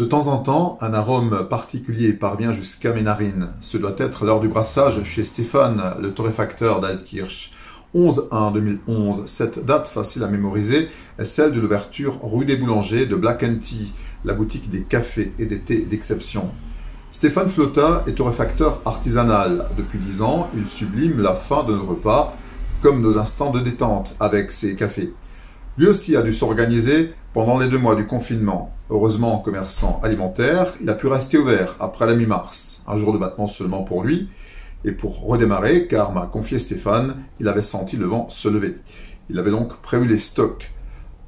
De temps en temps, un arôme particulier parvient jusqu'à mes narines. Ce doit être l'heure du brassage chez Stéphane, le torréfacteur d'Altkirch. 11/1/2011, cette date facile à mémoriser est celle de l'ouverture rue des Boulangers de Black & Tea, la boutique des cafés et des thés d'exception. Stéphane Flotta est torréfacteur artisanal. Depuis 10 ans, il sublime la fin de nos repas, comme nos instants de détente avec ses cafés. Lui aussi a dû s'organiser pendant les 2 mois du confinement. Heureusement, commerçant alimentaire, il a pu rester ouvert après la mi-mars. Un jour de battement seulement pour lui. Et pour redémarrer, car m'a confié Stéphane, il avait senti le vent se lever. Il avait donc prévu les stocks.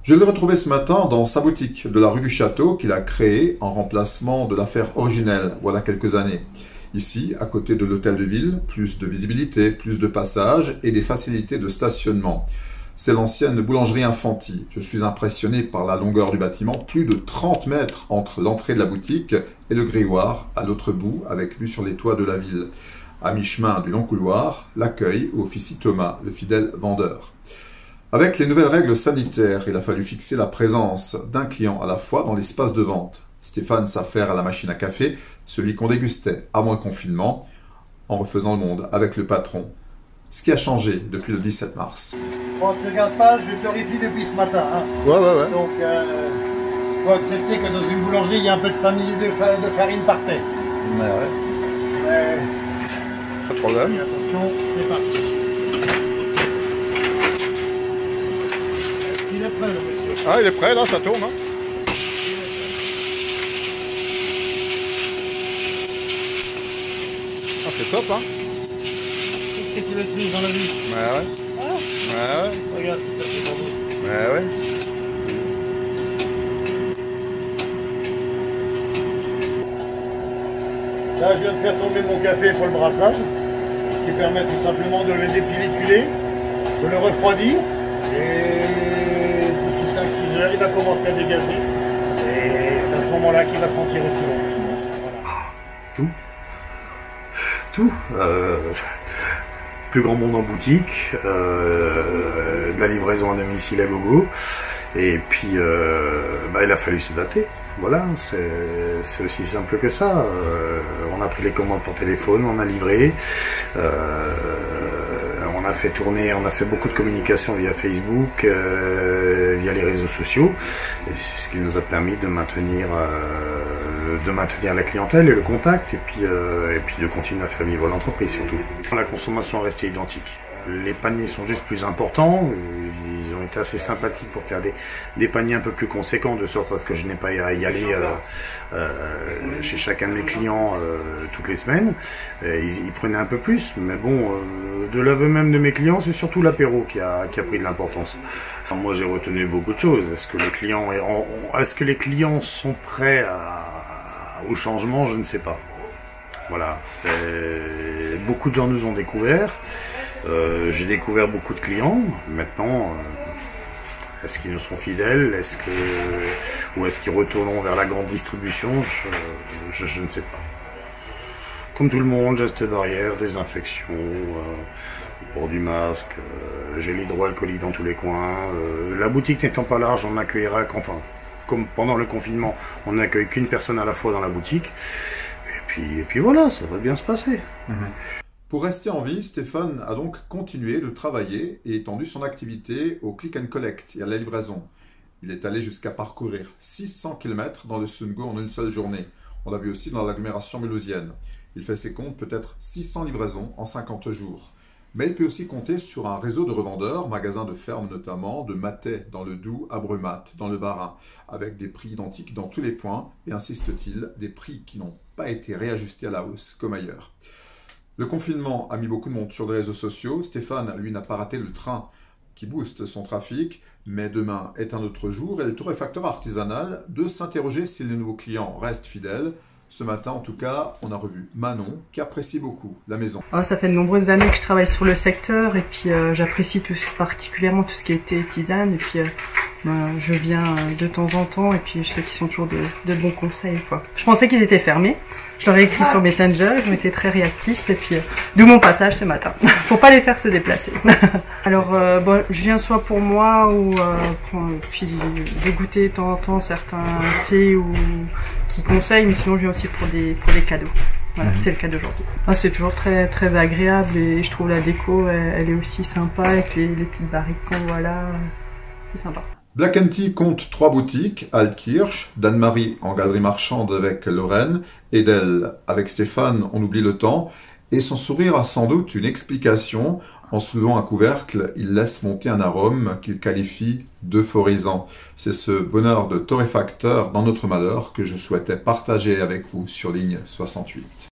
Je l'ai retrouvé ce matin dans sa boutique de la rue du Château qu'il a créée en remplacement de l'affaire originelle, voilà quelques années. Ici, à côté de l'hôtel de ville, plus de visibilité, plus de passages et des facilités de stationnement. C'est l'ancienne boulangerie Infanti. Je suis impressionné par la longueur du bâtiment, plus de 30 mètres entre l'entrée de la boutique et le grégoire à l'autre bout, avec vue sur les toits de la ville. À mi-chemin du long couloir, l'accueil où officie Thomas, le fidèle vendeur. Avec les nouvelles règles sanitaires, il a fallu fixer la présence d'un client à la fois dans l'espace de vente. Stéphane s'affaire à la machine à café, celui qu'on dégustait avant le confinement, en refaisant le monde avec le patron. Ce qui a changé depuis le 17 mars. Bon, tu regardes pas, je torréfie depuis ce matin. Hein. Ouais. Donc, faut accepter que dans une boulangerie, il y a un peu de farine par tête. Ouais. Pas de problème. Attention, c'est parti. Il est prêt, le monsieur. Ah, il est prêt, là, ça tourne. Hein. Ah, c'est top, hein. Qu'est-ce que tu veux plus dans la vie? Ouais. Ah, Ouais. regarde, c'est ça, c'est pour vous. Ouais. Là, je viens de faire tomber mon café pour le brassage, ce qui permet tout simplement de le dépilliculer, de le refroidir, et d'ici 5-6 heures, il va commencer à dégazer, et c'est à ce moment-là qu'il va sentir aussi bon. Voilà. Tout. Plus grand monde en boutique, de la livraison à domicile à gogo, et puis il a fallu s'adapter. Voilà, c'est aussi simple que ça. On a pris les commandes par téléphone, on a livré, on a fait tourner, on a fait beaucoup de communication via Facebook, via les réseaux sociaux, et c'est ce qui nous a permis de maintenir la clientèle et le contact, et puis de continuer à faire vivre l'entreprise surtout. La consommation est restée identique. Les paniers sont juste plus importants, ils ont été assez sympathiques pour faire des paniers un peu plus conséquents, de sorte à ce que je n'ai pas à y aller chez chacun de mes clients toutes les semaines. Ils prenaient un peu plus, mais bon, de l'aveu même de mes clients, c'est surtout l'apéro qui a pris de l'importance. Moi j'ai retenu beaucoup de choses. Est-ce que les clients sont prêts au changement? Je ne sais pas. Voilà, beaucoup de gens nous ont découvert. J'ai découvert beaucoup de clients. Maintenant, est-ce qu'ils nous sont fidèles? Ou est-ce qu'ils retourneront vers la grande distribution? Je ne sais pas. Comme tout le monde, gestes barrières, désinfection, port du masque, gel hydroalcoolique dans tous les coins. La boutique n'étant pas large, on accueillera, comme pendant le confinement, on n'accueille qu'une personne à la fois dans la boutique. Et puis voilà, ça va bien se passer. Pour rester en vie, Stéphane a donc continué de travailler et étendu son activité au click and collect et à la livraison. Il est allé jusqu'à parcourir 600 km dans le Sungo en une seule journée. On l'a vu aussi dans l'agglomération mulhousienne. Il fait ses comptes, peut-être 600 livraisons en 50 jours. Mais il peut aussi compter sur un réseau de revendeurs, magasins de ferme notamment, de Matais dans le Doubs à Brumat, dans le Bas-Rhin, avec des prix identiques dans tous les points et, insiste-t-il, des prix qui n'ont pas été réajustés à la hausse comme ailleurs. Le confinement a mis beaucoup de monde sur les réseaux sociaux. Stéphane, lui, n'a pas raté le train qui booste son trafic, mais demain est un autre jour et le torréfacteur artisanal de s'interroger si les nouveaux clients restent fidèles. Ce matin, en tout cas, on a revu Manon, qui apprécie beaucoup la maison. Ça fait de nombreuses années que je travaille sur le secteur, et puis j'apprécie particulièrement tout ce qui a été tisane, et puis je viens de temps en temps, et puis je sais qu'ils sont toujours de bons conseils, quoi. Je pensais qu'ils étaient fermés, je leur ai écrit sur Messenger, ils ont été très réactifs, et puis d'où mon passage ce matin. Faut pas les faire se déplacer. Alors, je viens soit pour moi, ou puis de goûter de temps en temps certains thés qui conseille, mais sinon je viens aussi pour des cadeaux. Voilà, c'est le cas d'aujourd'hui. Ah, c'est toujours très très agréable et je trouve la déco, elle est aussi sympa avec les petites barriques qu'on voit là. C'est sympa. Black & Tea compte 3 boutiques, Altkirch, d'Anne-Marie en galerie marchande avec Lorraine, Edel avec Stéphane, on oublie le temps, et son sourire a sans doute une explication. En soulevant un couvercle, il laisse monter un arôme qu'il qualifie d'euphorisant. C'est ce bonheur de torréfacteur dans notre malheur que je souhaitais partager avec vous sur Ligne 68.